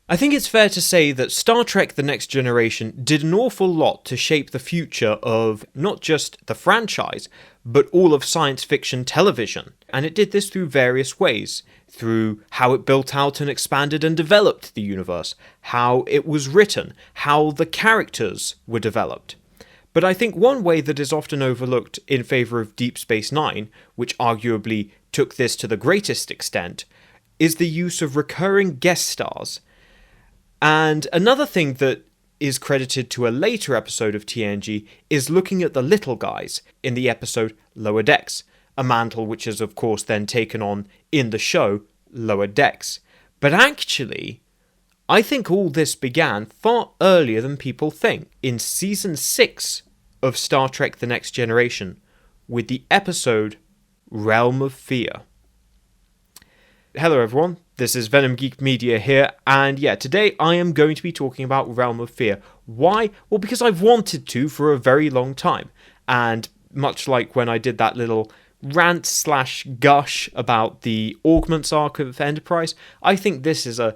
I think it's fair to say that Star Trek The Next Generation did an awful lot to shape the future of not just the franchise, but all of science fiction television. And it did this through various ways. Through how it built out and expanded and developed the universe, how it was written, how the characters were developed. But I think one way that is often overlooked in favour of Deep Space Nine, which arguably took this to the greatest extent, is the use of recurring guest stars. And another thing that is credited to a later episode of TNG is looking at the little guys in the episode Lower Decks, a mantle which is of course then taken on in the show Lower Decks. But actually, I think all this began far earlier than people think, in Season 6 of Star Trek The Next Generation, with the episode Realm of Fear. Hello everyone, this is Venom Geek Media here, and yeah, today I am going to be talking about Realm of Fear. Why? Well, because I've wanted to for a very long time, and much like when I did that little rant/gush about the Augments arc of Enterprise, I think this is a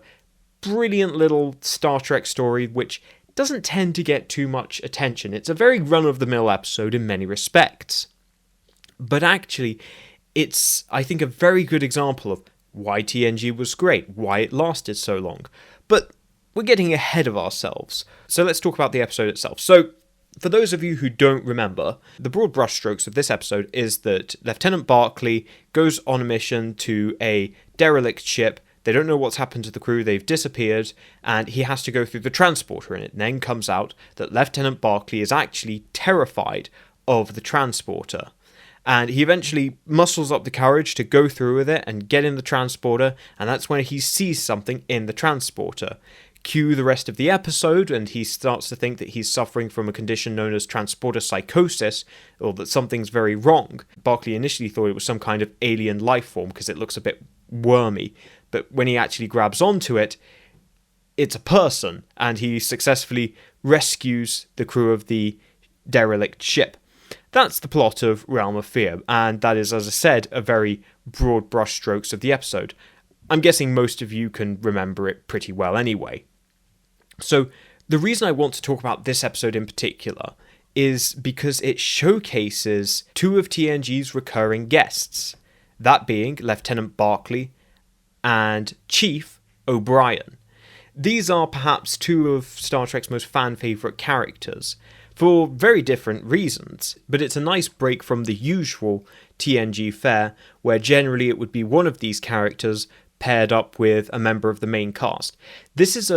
brilliant little Star Trek story which doesn't tend to get too much attention. It's a very run-of-the-mill episode in many respects. But actually, it's, I think, a very good example of why TNG was great, why it lasted so long. But we're getting ahead of ourselves. So let's talk about the episode itself. So, for those of you who don't remember, the broad brushstrokes of this episode is that Lieutenant Barclay goes on a mission to a derelict ship. They don't know what's happened to the crew, they've disappeared, and he has to go through the transporter, and it then comes out that Lieutenant Barclay is actually terrified of the transporter. And he eventually muscles up the courage to go through with it and get in the transporter, and that's when he sees something in the transporter. Cue the rest of the episode, and he starts to think that he's suffering from a condition known as transporter psychosis, or that something's very wrong. Barclay initially thought it was some kind of alien life form because it looks a bit wormy, but when he actually grabs onto it, it's a person, and he successfully rescues the crew of the derelict ship. That's the plot of Realm of Fear, and that is, as I said, a very broad brushstrokes of the episode. I'm guessing most of you can remember it pretty well anyway. So, the reason I want to talk about this episode in particular is because it showcases two of TNG's recurring guests, that being Lieutenant Barclay and Chief O'Brien. These are perhaps two of Star Trek's most fan-favourite characters, for very different reasons, but it's a nice break from the usual TNG fare, where generally it would be one of these characters paired up with a member of the main cast. This is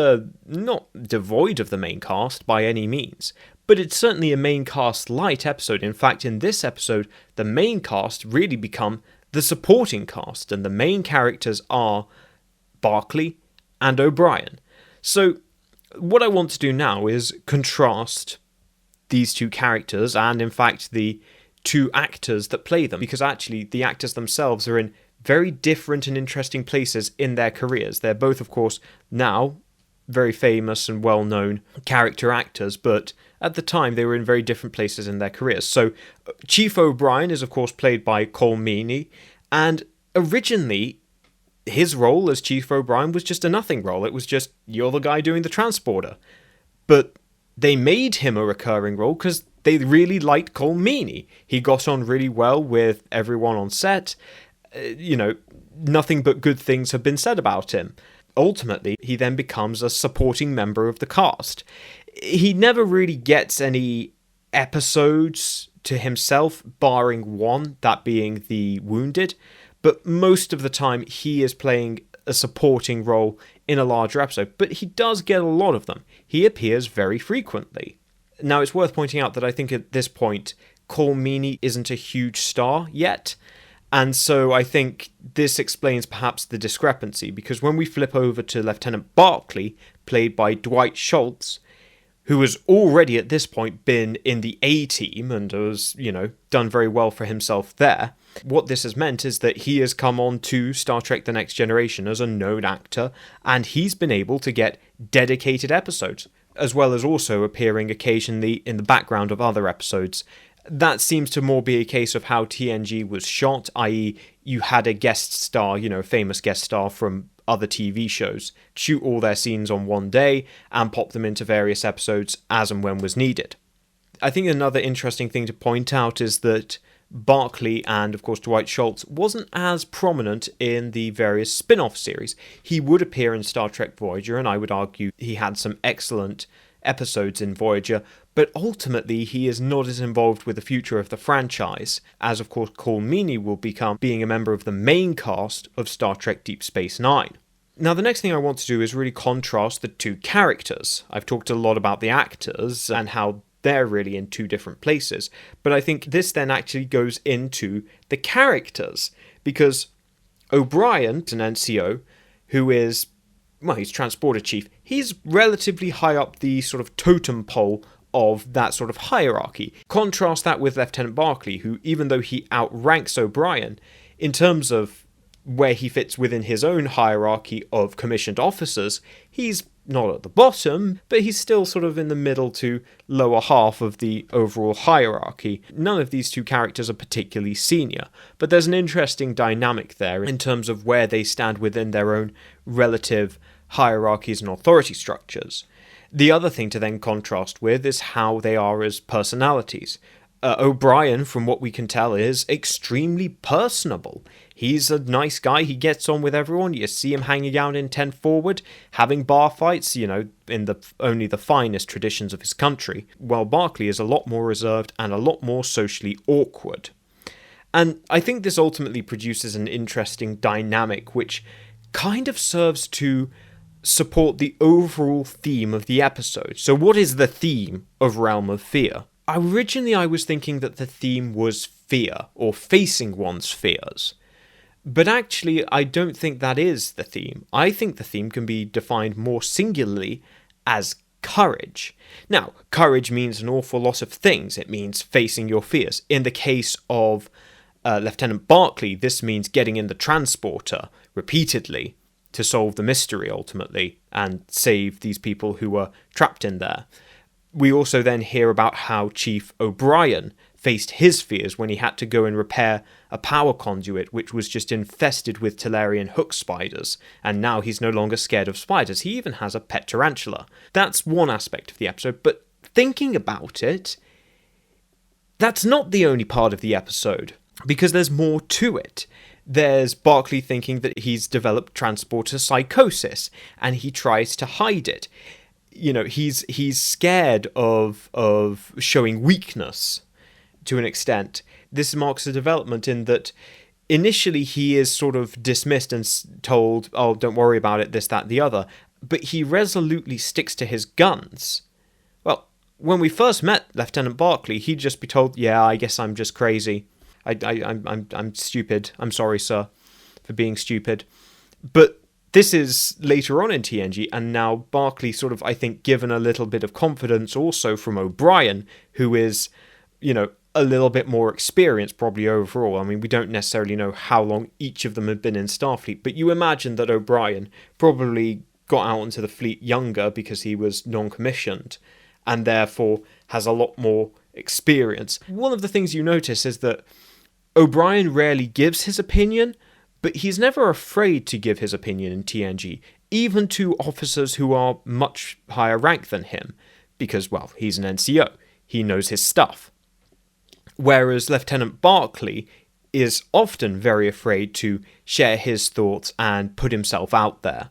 not devoid of the main cast by any means, but it's certainly a main cast light episode. In fact, in this episode, the main cast really become the supporting cast, and the main characters are Barclay and O'Brien. So, what I want to do now is contrast these two characters, and in fact the two actors that play them, because actually the actors themselves are in very different and interesting places in their careers. They're both, of course, now very famous and well-known character actors, but at the time they were in very different places in their careers. So Chief O'Brien is, of course, played by Colm Meaney, and originally his role as Chief O'Brien was just a nothing role. It was just, you're the guy doing the transporter. But they made him a recurring role because they really liked Colm Meaney. He got on really well with everyone on set. Nothing but good things have been said about him. Ultimately, he then becomes a supporting member of the cast. He never really gets any episodes to himself, barring one, that being The Wounded, but most of the time he is playing a supporting role in a larger episode, but he does get a lot of them. He appears very frequently. Now, it's worth pointing out that I think at this point, Colm Meaney isn't a huge star yet, and so I think this explains perhaps the discrepancy, because when we flip over to Lieutenant Barclay, played by Dwight Schultz, who has already at this point been in the A-Team and has, done very well for himself there, what this has meant is that he has come on to Star Trek The Next Generation as a known actor, and he's been able to get dedicated episodes, as well as also appearing occasionally in the background of other episodes. That seems to more be a case of how TNG was shot, i.e. you had a guest star, famous guest star from other TV shows, shoot all their scenes on one day, and pop them into various episodes as and when was needed. I think another interesting thing to point out is that Barclay and, of course, Dwight Schultz wasn't as prominent in the various spin-off series. He would appear in Star Trek Voyager, and I would argue he had some excellent episodes in Voyager, but ultimately he is not as involved with the future of the franchise, as of course Colm Meaney will become, being a member of the main cast of Star Trek Deep Space Nine. Now the next thing I want to do is really contrast the two characters. I've talked a lot about the actors and how they're really in two different places, but I think this then actually goes into the characters, because O'Brien, an NCO, who is, well, he's transporter chief, he's relatively high up the sort of totem pole of that sort of hierarchy. Contrast that with Lieutenant Barclay, who, even though he outranks O'Brien, in terms of where he fits within his own hierarchy of commissioned officers, he's not at the bottom, but he's still sort of in the middle to lower half of the overall hierarchy. None of these two characters are particularly senior, but there's an interesting dynamic there in terms of where they stand within their own relative hierarchies and authority structures. The other thing to then contrast with is how they are as personalities. O'Brien, from what we can tell, is extremely personable. He's a nice guy, he gets on with everyone, you see him hanging out in 10 Forward, having bar fights, in only the finest traditions of his country, while Barclay is a lot more reserved and a lot more socially awkward. And I think this ultimately produces an interesting dynamic which kind of serves to support the overall theme of the episode. So what is the theme of Realm of Fear? Originally I was thinking that the theme was fear, or facing one's fears. But actually I don't think that is the theme. I think the theme can be defined more singularly as courage. Now, courage means an awful lot of things. It means facing your fears. In the case of Lieutenant Barclay, this means getting in the transporter repeatedly to solve the mystery ultimately and save these people who were trapped in there. We also then hear about how Chief O'Brien faced his fears when he had to go and repair a power conduit which was just infested with Tellarian hook spiders, and now he's no longer scared of spiders. He even has a pet tarantula. That's one aspect of the episode, but thinking about it, that's not the only part of the episode, because there's more to it. There's Barclay thinking that he's developed transporter psychosis, and he tries to hide it. He's scared of showing weakness to an extent. This marks a development in that initially he is sort of dismissed and told, oh, don't worry about it, this, that, the other, but he resolutely sticks to his guns. Well, when we first met Lieutenant Barclay, he'd just be told, yeah, I guess I'm just crazy. I'm stupid. I'm sorry, sir, for being stupid. But this is later on in TNG, and now Barclay sort of, I think, given a little bit of confidence also from O'Brien, who is, a little bit more experienced probably overall. I mean, we don't necessarily know how long each of them had been in Starfleet, but you imagine that O'Brien probably got out into the fleet younger because he was non-commissioned, and therefore has a lot more experience. One of the things you notice is that O'Brien rarely gives his opinion, but he's never afraid to give his opinion in TNG, even to officers who are much higher rank than him, because, well, he's an NCO. He knows his stuff. Whereas Lieutenant Barclay is often very afraid to share his thoughts and put himself out there.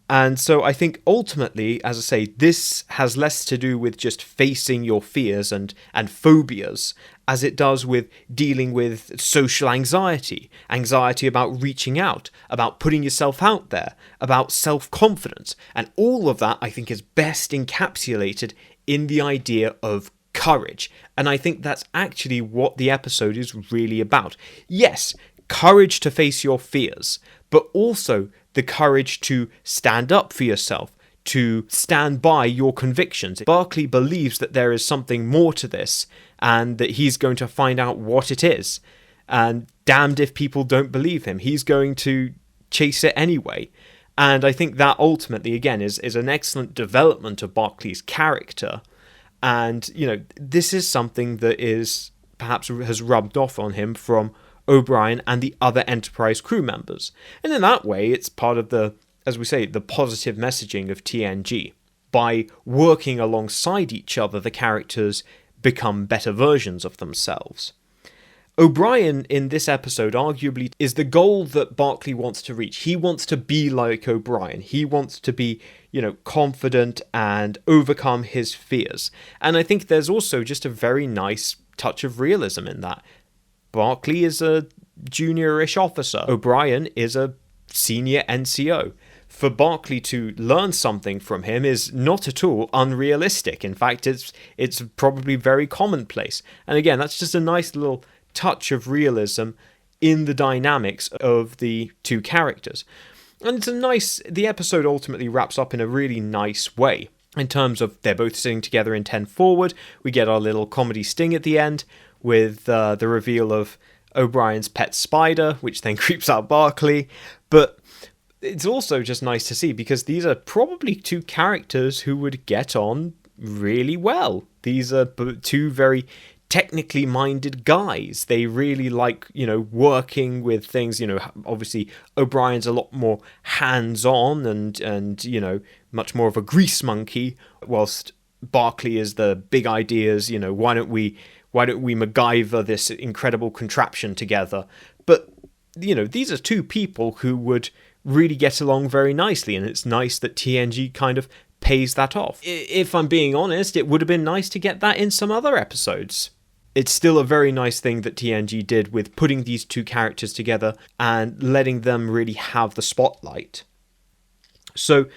And so I think ultimately, as I say, this has less to do with just facing your fears and phobias, as it does with dealing with social anxiety about reaching out, about putting yourself out there, about self-confidence. And all of that, I think, is best encapsulated in the idea of courage. And I think that's actually what the episode is really about. Yes, courage to face your fears, but also the courage to stand up for yourself, to stand by your convictions. Barclay believes that there is something more to this, and that he's going to find out what it is. And damned if people don't believe him. He's going to chase it anyway. And I think that ultimately, again, is an excellent development of Barclay's character. And, this is something that is perhaps has rubbed off on him from O'Brien and the other Enterprise crew members. And in that way, it's part of the, as we say, the positive messaging of TNG. By working alongside each other, the characters become better versions of themselves. O'Brien in this episode arguably is the goal that Barclay wants to reach. He wants to be like O'Brien. He wants to be, confident and overcome his fears. And I think there's also just a very nice touch of realism in that. Barclay is a junior-ish officer. O'Brien is a senior NCO. For Barclay to learn something from him is not at all unrealistic. In fact, it's probably very commonplace. And again, that's just a nice little touch of realism in the dynamics of the two characters. And the episode ultimately wraps up in a really nice way. In terms of they're both sitting together in 10 forward, we get our little comedy sting at the end with the reveal of O'Brien's pet spider, which then creeps out Barclay. But it's also just nice to see because these are probably two characters who would get on really well. These are two very technically minded guys. They really like, working with things. Obviously O'Brien's a lot more hands-on and much more of a grease monkey, whilst Barclay is the big ideas. Why don't we MacGyver this incredible contraption together? But these are two people who would really get along very nicely, and it's nice that TNG kind of pays that off. If I'm being honest, it would have been nice to get that in some other episodes. It's still a very nice thing that TNG did with putting these two characters together and letting them really have the spotlight. So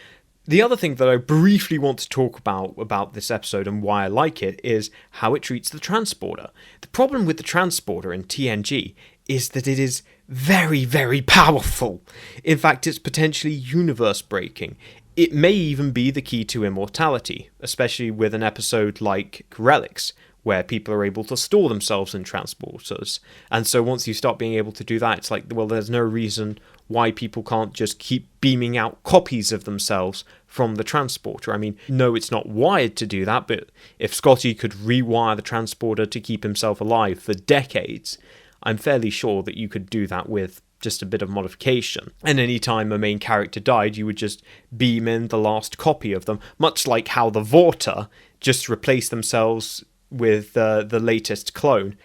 the other thing that I briefly want to talk about this episode and why I like it is how it treats the transporter. The problem with the transporter in TNG is that it is very, very powerful. In fact, it's potentially universe-breaking. It may even be the key to immortality, especially with an episode like Relics, where people are able to store themselves in transporters. And so once you start being able to do that, it's like, well, there's no reason why people can't just keep beaming out copies of themselves from the transporter. I mean, no, it's not wired to do that, but if Scotty could rewire the transporter to keep himself alive for decades, I'm fairly sure that you could do that with just a bit of modification. And any time a main character died, you would just beam in the last copy of them, much like how the Vorta just replace themselves with the latest clone.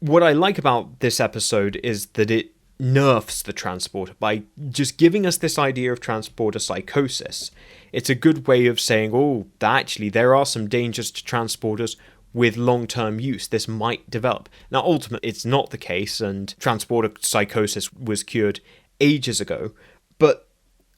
What I like about this episode is that it nerfs the transporter by just giving us this idea of transporter psychosis. It's a good way of saying, actually there are some dangers to transporters with long-term use. This might develop. Now ultimately it's not the case, and transporter psychosis was cured ages ago, but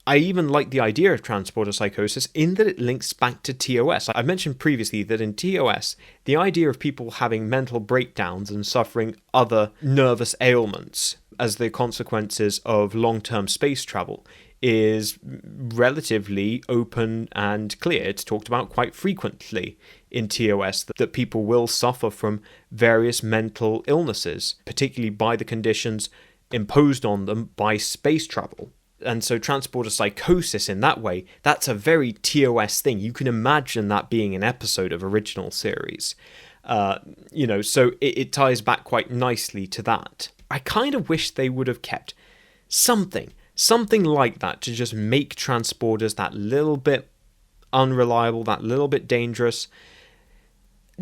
I even like the idea of transporter psychosis in that it links back to TOS. I mentioned previously that in TOS, the idea of people having mental breakdowns and suffering other nervous ailments as the consequences of long-term space travel is relatively open and clear. It's talked about quite frequently in TOS that people will suffer from various mental illnesses, particularly by the conditions imposed on them by space travel. And so transporter psychosis in that way, that's a very TOS thing. You can imagine that being an episode of original series. So it ties back quite nicely to that. I kind of wish they would have kept something like that to just make transporters that little bit unreliable, that little bit dangerous.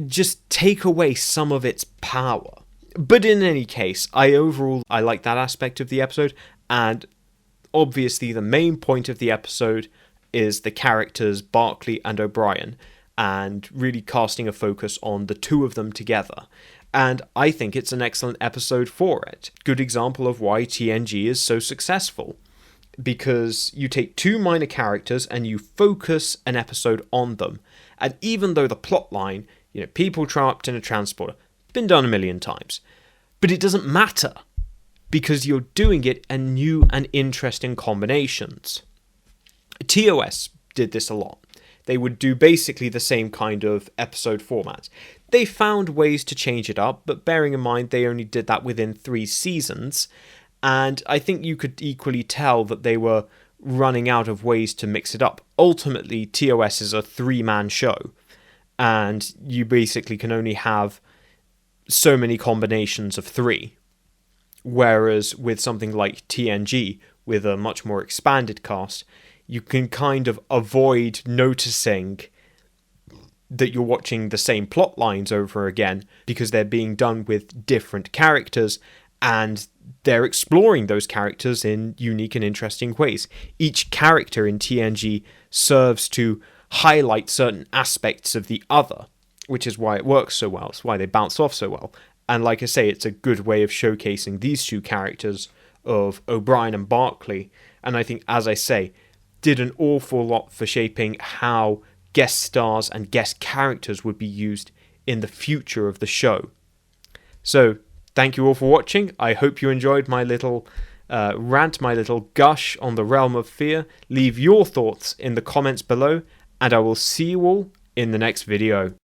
Just take away some of its power. But in any case, I like that aspect of the episode, and obviously the main point of the episode is the characters Barclay and O'Brien, and really casting a focus on the two of them together. And I think it's an excellent episode for it. Good example of why TNG is so successful. Because you take two minor characters and you focus an episode on them. And even though the plot line, people trapped in a transporter, been done a million times. But it doesn't matter, because you're doing it in new and interesting combinations. TOS did this a lot. They would do basically the same kind of episode format. They found ways to change it up, but bearing in mind they only did that within 3 seasons, and I think you could equally tell that they were running out of ways to mix it up. Ultimately, TOS is a 3-man show, and you basically can only have so many combinations of 3. Whereas with something like TNG, with a much more expanded cast, you can kind of avoid noticing that you're watching the same plot lines over again because they're being done with different characters and they're exploring those characters in unique and interesting ways. Each character in TNG serves to highlight certain aspects of the other, which is why it works so well. It's why they bounce off so well. And like I say, it's a good way of showcasing these two characters of O'Brien and Barclay. And I think, as I say, did an awful lot for shaping how guest stars and guest characters would be used in the future of the show. So, thank you all for watching. I hope you enjoyed my little rant, my little gush on the realm of fear. Leave your thoughts in the comments below, and I will see you all in the next video.